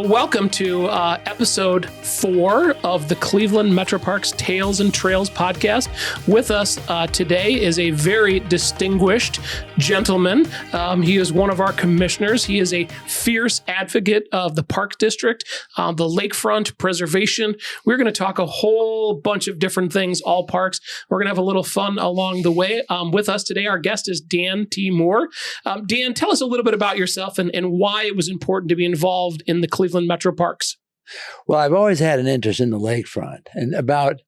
Well, welcome to episode 4 of the Cleveland Metroparks Tales and Trails podcast. With us today is a very distinguished gentleman. He is one of our commissioners. He is a fierce advocate of the Park District, the Lakefront preservation. We're going to talk a whole bunch of different things, all parks. We're going to have a little fun along the way. With us today, our guest is Dan T. Moore. Dan, tell us a little bit about yourself and why it was important to be involved in the Cleveland Metroparks. Well, I've always had an interest in the lakefront. And about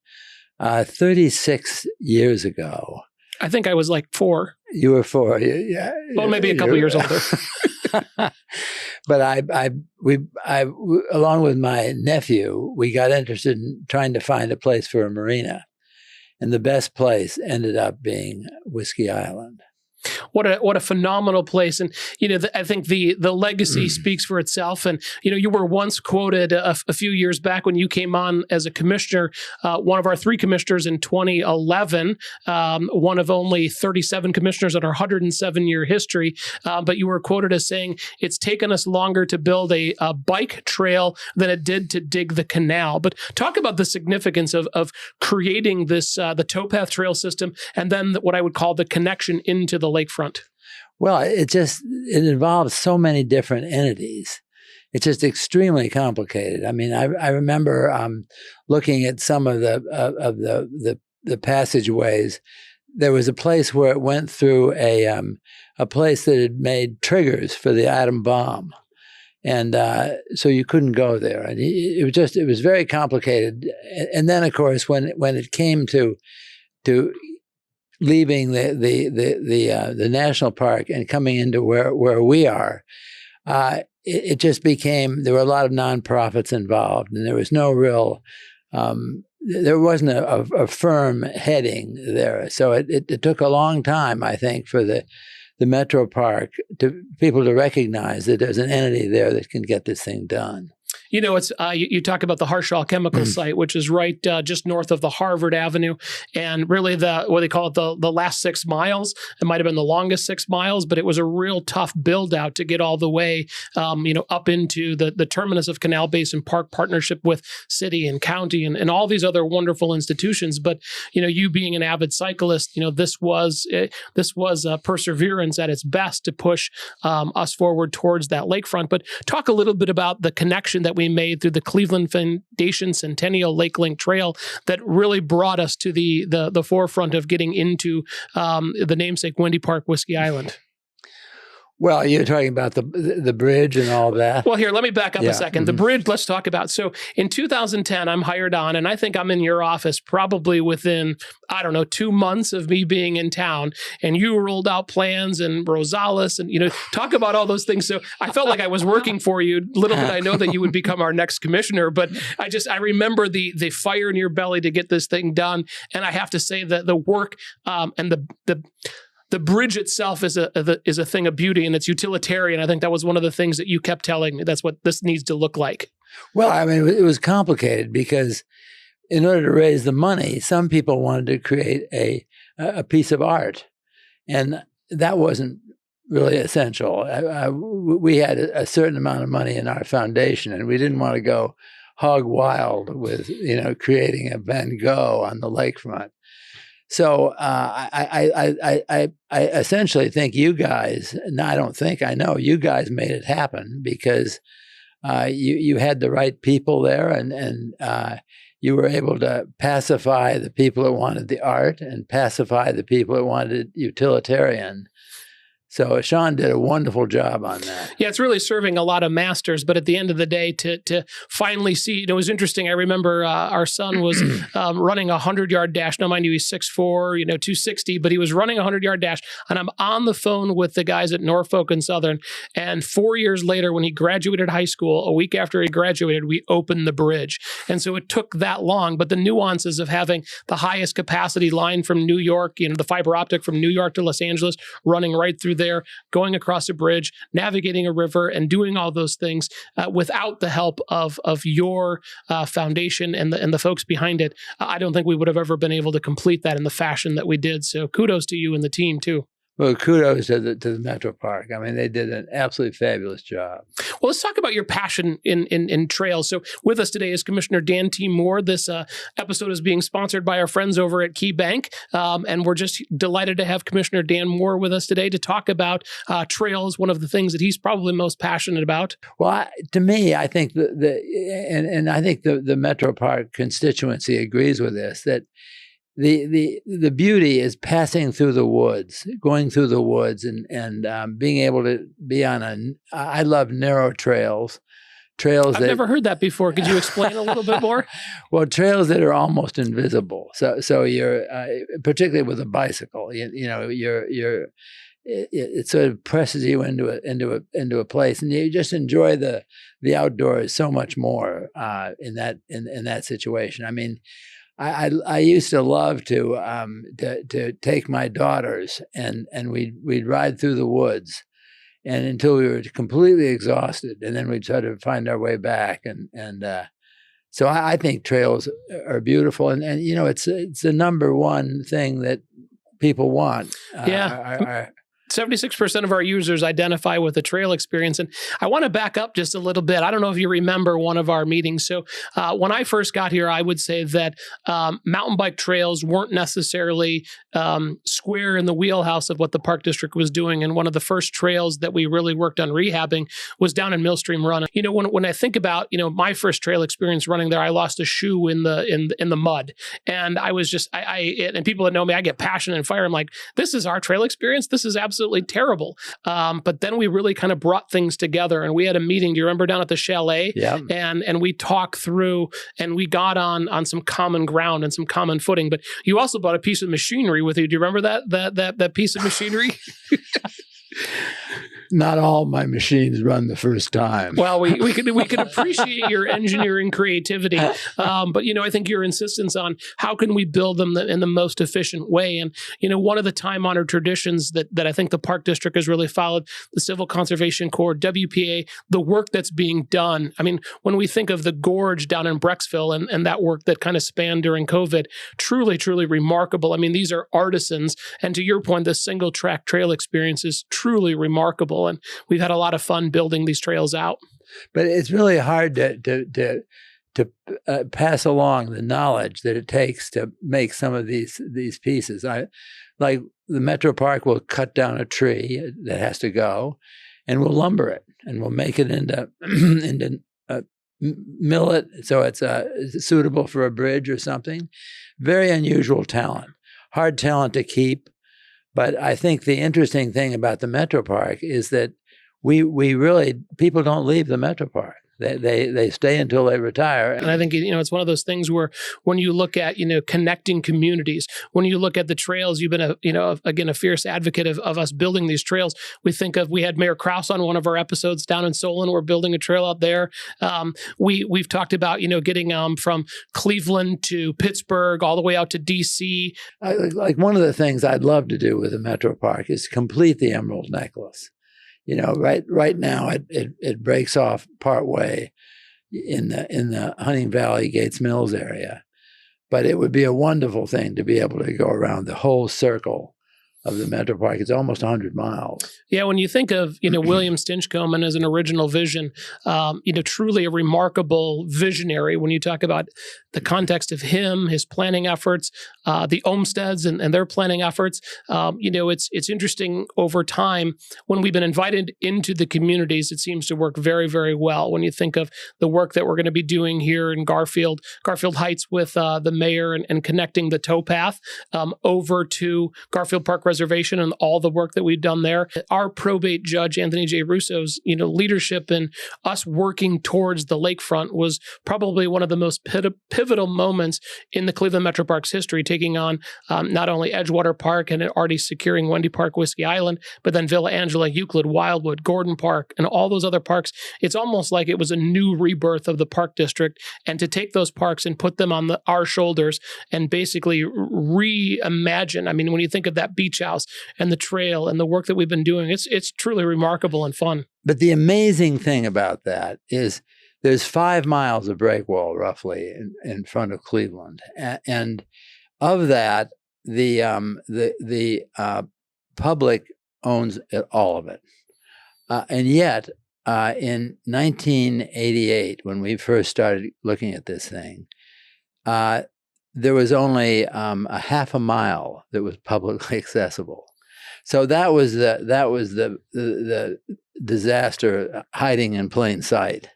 36 years ago. I think I was like 4. You were 4. Yeah. Well, maybe a couple years older. But I, along with my nephew, we got interested in trying to find a place for a marina. And the best place ended up being Whiskey Island. What a phenomenal place. And, I think the legacy speaks for itself. And, you were once quoted a few years back when you came on as a commissioner, one of our 3 commissioners in 2011, one of only 37 commissioners in our 107-year history. But you were quoted as saying, it's taken us longer to build a bike trail than it did to dig the canal. But talk about the significance of creating this, the towpath trail system, and then what I would call the connection into the lakefront. Well, it involves so many different entities. It's just extremely complicated. I mean, I remember looking at some of the passageways. There was a place where it went through a place that had made triggers for the atom bomb, and so you couldn't go there. And it was very complicated. And then, of course, when it came to leaving the national park and coming into where we are, it just became, there were a lot of nonprofits involved, and there was no real, there wasn't a firm heading there. So it took a long time, I think, for the Metro Park people to recognize that there's an entity there that can get this thing done. It's you talk about the Harshaw Chemical Site, which is right just north of the Harvard Avenue, and really what they call it, the last 6 miles. It might have been the longest 6 miles, but it was a real tough build out to get all the way, up into the terminus of Canal Basin Park, partnership with city and county and all these other wonderful institutions. But you being an avid cyclist, this was perseverance at its best to push us forward towards that lakefront. But talk a little bit about the connection that we made through the Cleveland Foundation Centennial Lake Link Trail that really brought us to the forefront of getting into the namesake Windy Park, Whiskey Island. Well, you're talking about the bridge and all that. Well, here, let me back up a second. The bridge, let's talk about. So in 2010, I'm hired on, and I think I'm in your office probably within, 2 months of me being in town. And you rolled out plans and Rosales and, talk about all those things. So I felt like I was working for you. Little did I know that you would become our next commissioner. But I remember the fire in your belly to get this thing done. And I have to say that the work and the bridge itself is a thing of beauty, and it's utilitarian. I think that was one of the things that you kept telling me. That's what this needs to look like. Well, I mean, it was complicated because in order to raise the money, some people wanted to create a piece of art, and that wasn't really essential. We had a certain amount of money in our foundation, and we didn't want to go hog wild with creating a Van Gogh on the lakefront. So I essentially think you guys, and I don't think, I know you guys made it happen because you had the right people there, and you were able to pacify the people that wanted the art and pacify the people that wanted utilitarian. So Sean did a wonderful job on that. Yeah, it's really serving a lot of masters. But at the end of the day, to finally see, it was interesting. I remember our son was running a 100-yard dash. Now, mind you, he's 6'4", 260, but he was running a 100-yard dash. And I'm on the phone with the guys at Norfolk and Southern. And 4 years later, when he graduated high school, a week after he graduated, we opened the bridge. And so it took that long. But the nuances of having the highest capacity line from New York, the fiber optic from New York to Los Angeles, running right through there, going across a bridge, navigating a river, and doing all those things without the help of your foundation and the folks behind it. I don't think we would have ever been able to complete that in the fashion that we did. So kudos to you and the team too. Well, kudos to the Metro Park. I mean, they did an absolutely fabulous job. Well, let's talk about your passion in trails. So with us today is Commissioner Dan T. Moore. This episode is being sponsored by our friends over at Key Bank. And we're just delighted to have Commissioner Dan Moore with us today to talk about trails, one of the things that he's probably most passionate about. Well, to me, I think I think the Metro Park constituency agrees with this, that the beauty is passing through the woods, going through the woods, and being able to be on I love narrow trails. I've never heard that before. Could you explain a little bit more? Well, trails that are almost invisible. So you're particularly with a bicycle. It sort of presses you into a place, and you just enjoy the outdoors so much more in that situation. I mean, I used to love to take my daughters and we'd ride through the woods, and until we were completely exhausted, and then we'd try to find our way back. So I think trails are beautiful, and it's the number one thing that people want. 76% of our users identify with a trail experience. And I want to back up just a little bit. I don't know if you remember one of our meetings. So when I first got here, I would say that mountain bike trails weren't necessarily square in the wheelhouse of what the Park District was doing. And one of the first trails that we really worked on rehabbing was down in Millstream Run. When I think about, my first trail experience running there, I lost a shoe in the mud. And I was just, and people that know me, I get passion and fire. I'm like, this is our trail experience. This is absolutely terrible. But then we really kind of brought things together, and we had a meeting. Do you remember down at the chalet? Yeah. And we talked through, and we got on some common ground and some common footing. But you also brought a piece of machinery with you. Do you remember that piece of machinery? Not all my machines run the first time. Well, we could appreciate your engineering creativity, but I think your insistence on how can we build them in the most efficient way. And one of the time-honored traditions that I think the Park District has really followed, the Civil Conservation Corps, WPA, the work that's being done. I mean, when we think of the gorge down in Brecksville and that work that kind of spanned during COVID, truly, truly remarkable. I mean, these are artisans, and to your point, the single-track trail experience is truly remarkable. And we've had a lot of fun building these trails out. But it's really hard to pass along the knowledge that it takes to make some of these pieces. Like the Metro Park will cut down a tree that has to go, and we'll lumber it, and we'll make it into mill it so it's suitable for a bridge or something. Very unusual talent, hard talent to keep. But I think the interesting thing about the Metro Park is that we really, people don't leave the Metro Park. They stay until they retire. And I think, it's one of those things where when you look at, connecting communities, when you look at the trails, you've been a fierce advocate of us building these trails. We had Mayor Krause on one of our episodes down in Solon. We're building a trail out there. We've talked about, getting from Cleveland to Pittsburgh all the way out to DC. Like one of the things I'd love to do with the Metro Park is complete the Emerald Necklace. Right now it breaks off part way in the Hunting Valley Gates Mills area, but it would be a wonderful thing to be able to go around the whole circle of the Metro Park. It's almost 100 miles. Yeah, when you think of, William Stinchcomb and as an original vision, truly a remarkable visionary when you talk about the context of him, his planning efforts, the Olmsteds and their planning efforts. It's interesting over time when we've been invited into the communities, it seems to work very, very well. When you think of the work that we're going to be doing here in Garfield Heights with the mayor and connecting the towpath over to Garfield Park Reservation and all the work that we've done there. Our probate judge, Anthony J. Russo's, leadership in us working towards the lakefront was probably one of the most pivotal moments in the Cleveland Metroparks history, taking on not only Edgewater Park and already securing Wendy Park, Whiskey Island, but then Villa Angela, Euclid, Wildwood, Gordon Park, and all those other parks. It's almost like it was a new rebirth of the Park District, and to take those parks and put them on our shoulders and basically reimagine. I mean, when you think of that beach house and the trail and the work that we've been doing, it's truly remarkable and fun. But the amazing thing about that is there's 5 miles of break wall roughly in front of Cleveland, and of that, the public owns all of it. And yet, in 1988, when we first started looking at this thing, there was only a half a mile that was publicly accessible. So that was the disaster hiding in plain sight.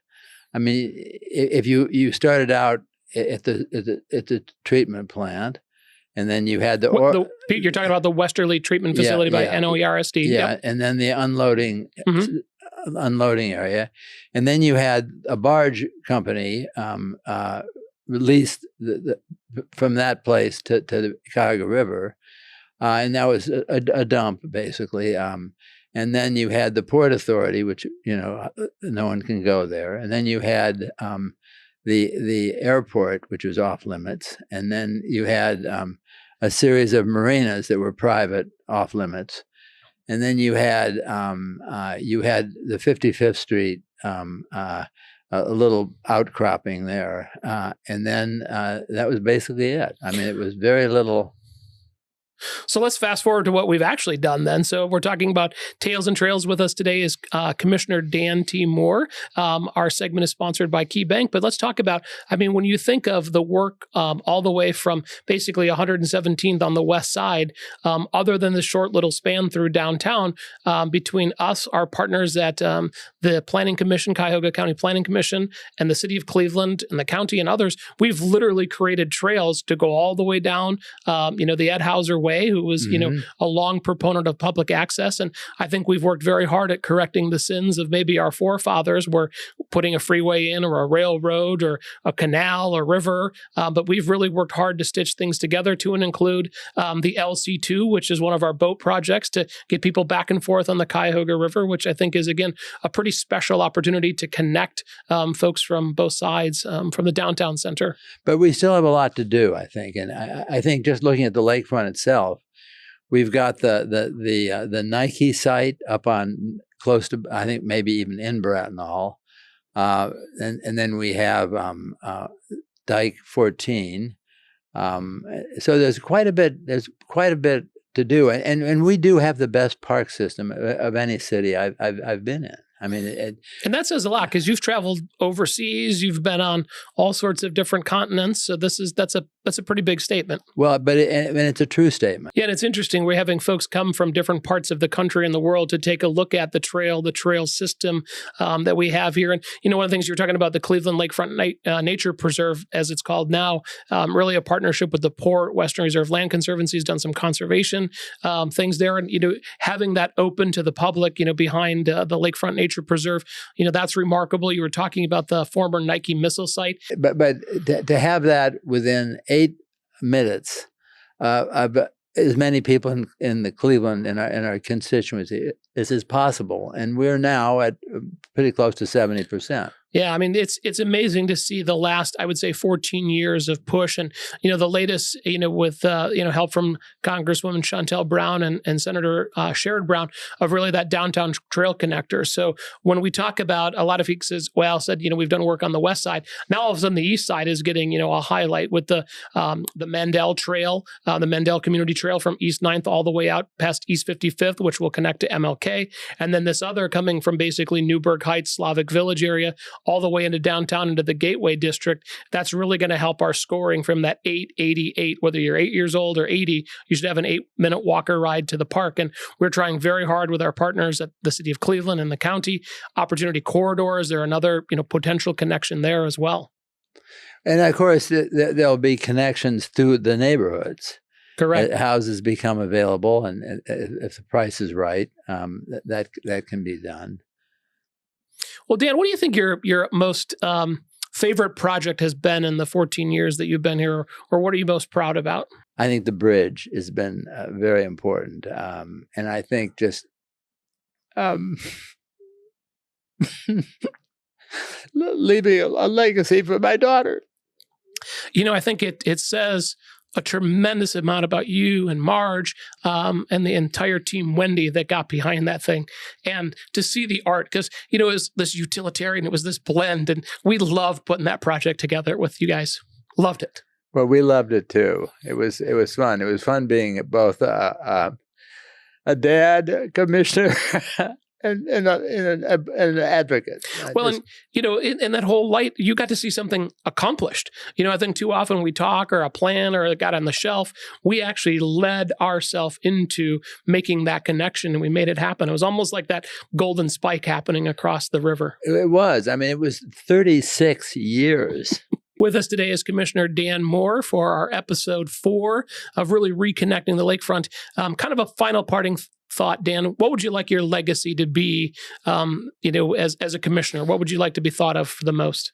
I mean, if you started out at the treatment plant, and then you had you're talking about the Westerly Treatment Facility by NOERSD. Yeah, yep. And then the unloading area, and then you had a barge company released from that place to the Cuyahoga River, and that was a dump basically. And then you had the Port Authority, which no one can go there, and then you had the airport, which was off limits, and then you had a series of marinas that were private, off limits, and then you had the 55th Street, a little outcropping there, and then that was basically it. I mean, it was very little. So let's fast forward to what we've actually done then. So we're talking about Tales and Trails. With us today is Commissioner Dan T. Moore. Our segment is sponsored by KeyBank, but let's talk about, I mean, when you think of the work all the way from basically 117th on the west side, other than the short little span through downtown, between us, our partners at the Planning Commission, Cuyahoga County Planning Commission, and the City of Cleveland and the county and others, we've literally created trails to go all the way down, the Ed Hauser Way, who was, a long proponent of public access. And I think we've worked very hard at correcting the sins of maybe our forefathers were putting a freeway in or a railroad or a canal or river. But we've really worked hard to stitch things together to and include the LC2, which is one of our boat projects to get people back and forth on the Cuyahoga River, which I think is, again, a pretty special opportunity to connect folks from both sides from the downtown center. But we still have a lot to do, I think. And I think just looking at the lakefront itself, we've got the Nike site up on close to, I think, maybe even in Brattonall. And then we have Dyke 14. So there's quite a bit to do. And we do have the best park system of any city I've been in. I mean, and that says a lot because you've traveled overseas, you've been on all sorts of different continents. So that's a pretty big statement. Well, but it's a true statement. Yeah, and it's interesting. We're having folks come from different parts of the country and the world to take a look at the trail system that we have here. And one of the things you were talking about, the Cleveland Lakefront Nature Preserve, as it's called now, really a partnership with the Port Western Reserve Land Conservancy has done some conservation things there, and having that open to the public, behind the Lakefront Nature Preserve, that's remarkable. You were talking about the former Nike missile site, but to have that within 8 minutes of as many people in the Cleveland in our constituency as is possible, and we're now at pretty close to 70%. Yeah, I mean, it's amazing to see the last, I would say, 14 years of push. And, the latest, with, help from Congresswoman Shontel Brown and Senator Sherrod Brown of really that downtown trail connector. So when we talk about, a lot of people said, we've done work on the west side. Now all of a sudden the east side is getting, a highlight with the Mandel Trail, the Mandel Community Trail from East 9th all the way out past East 55th, which will connect to MLK. And then this other coming from basically Newburgh Heights, Slavic Village area, all the way into downtown, into the Gateway District. That's really going to help our scoring from that 888. Whether you're 8 years old or 80, you should have an 8-minute walker ride to the park. And we're trying very hard with our partners at the City of Cleveland and the county. Opportunity corridors, they're another potential connection there as well. And of course, there'll be connections through the neighborhoods. Correct. Houses become available, and if the price is right, that can be done. Well, Dan, what do you think your most favorite project has been in the 14 years that you've been here, or what are you most proud about? I think the bridge has been very important, and I think just leaving a legacy for my daughter. I think it says a tremendous amount about you and Marge and the entire team, Wendy, that got behind that thing. And to see the art, because, it was this utilitarian, it was this blend, and we loved putting that project together with you guys. Loved it. Well, we loved it too. It was fun. It was fun being both a dad, a commissioner, and an advocate. Well, and in that whole light, you got to see something accomplished. I think too often we talk or a plan or it got on the shelf. We actually led ourselves into making that connection, and we made it happen. It was almost like that golden spike happening across the river. It was. I mean, it was 36 years. With us today is Commissioner Dan Moore for our episode 4 of really reconnecting the lakefront. Kind of a final parting thought, Dan. What would you like your legacy to be, as a commissioner? What would you like to be thought of the most?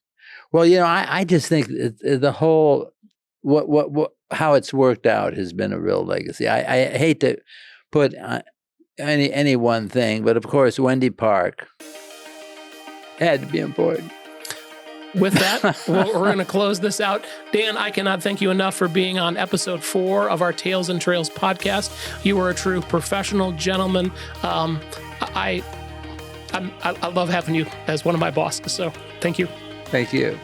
Well, I just think the whole how it's worked out has been a real legacy. I hate to put any one thing, but of course, Wendy Park had to be important. With that, we're going to close this out. Dan, I cannot thank you enough for being on episode 4 of our Tales and Trails podcast. You are a true professional gentleman. I love having you as one of my bosses. So thank you. Thank you.